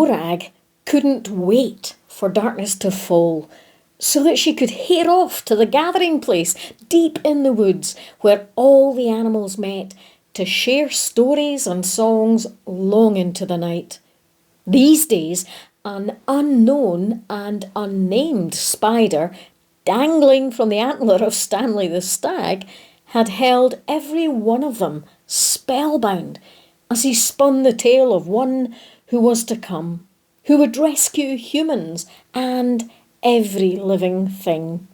Morag couldn't wait for darkness to fall so that she could hare off to the gathering place deep in the woods where all the animals met to share stories and songs long into the night. These days, an unknown and unnamed spider dangling from the antler of Stanley the stag had held every one of them spellbound as he spun the tale of one who was to come, who would rescue humans and every living thing.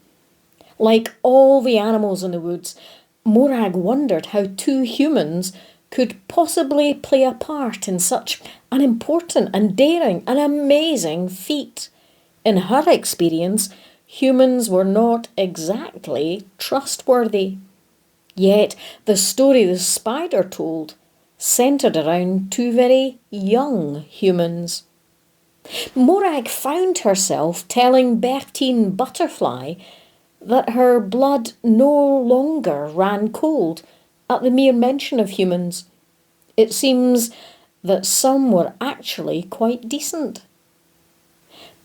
Like all the animals in the woods, Morag wondered how two humans could possibly play a part in such an important and daring and amazing feat. In her experience, humans were not exactly trustworthy. Yet the story the spider told centred around two very young humans. Morag found herself telling Bertine Butterfly that her blood no longer ran cold at the mere mention of humans. It seems that some were actually quite decent.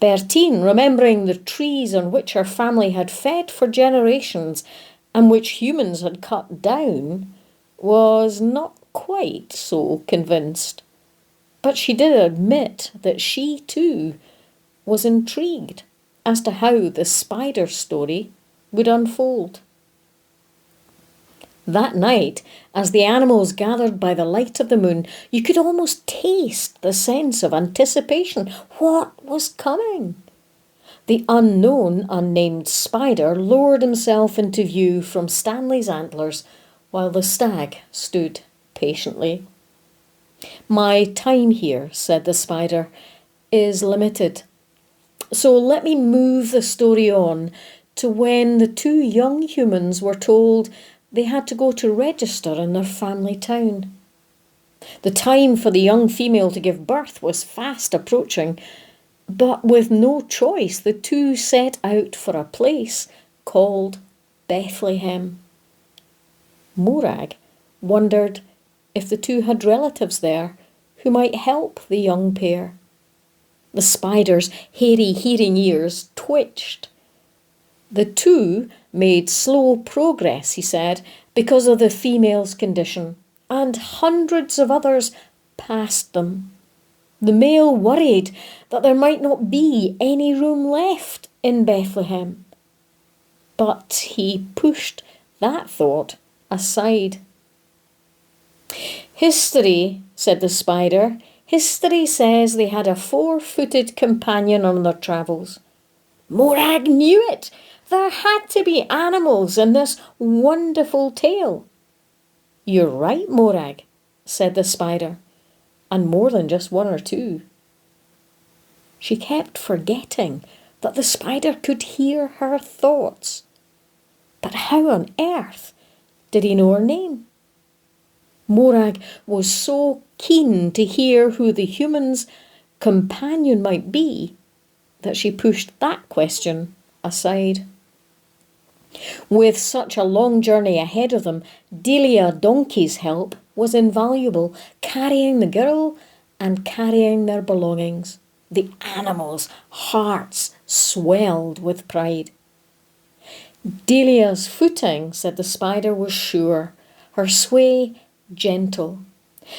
Bertine, remembering the trees on which her family had fed for generations and which humans had cut down, was not quite so convinced. But she did admit that she too was intrigued as to how the spider story would unfold. That night, as the animals gathered by the light of the moon, you could almost taste the sense of anticipation. What was coming? The unknown, unnamed spider lowered himself into view from Stanley's antlers while the stag stood patiently. "My time here," said the spider, "is limited. So let me move the story on to when the two young humans were told they had to go to register in their family town. The time for the young female to give birth was fast approaching, but with no choice, the two set out for a place called Bethlehem. Morag wondered if the two had relatives there who might help the young pair. The spider's hairy hearing ears twitched. The two made slow progress, he said, because of the female's condition, and hundreds of others passed them. The male worried that there might not be any room left in Bethlehem. But he pushed that thought aside. "History," said the spider, "history says they had a 4-footed companion on their travels." Morag knew it. There had to be animals in this wonderful tale. "You're right, Morag," said the spider, "and more than just one or two." She kept forgetting that the spider could hear her thoughts. But how on earth did he know her name? Morag was so keen to hear who the human's companion might be that she pushed that question aside. With such a long journey ahead of them, Delia Donkey's help was invaluable, carrying the girl and carrying their belongings. The animals' hearts swelled with pride. Delia's footing, said the spider, was sure, her sway gentle.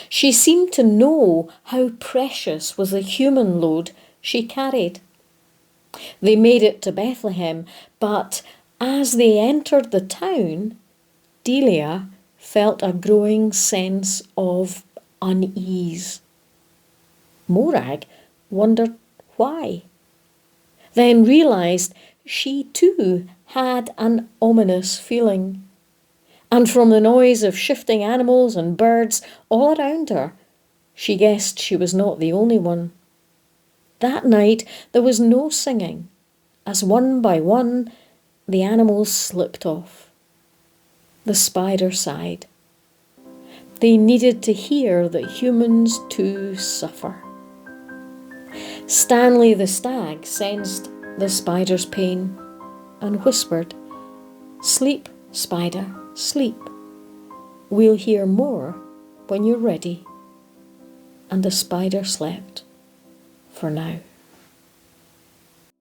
She seemed to know how precious was the human load she carried. They made it to Bethlehem, but as they entered the town, Delia felt a growing sense of unease. Morag wondered why, then realised she too had an ominous feeling. And from the noise of shifting animals and birds all around her, she guessed she was not the only one. That night there was no singing, as one by one the animals slipped off. The spider sighed. They needed to hear that humans too suffer. Stanley the stag sensed the spider's pain and whispered, "Sleep, spider, sleep. We'll hear more when you're ready." And the spider slept for now.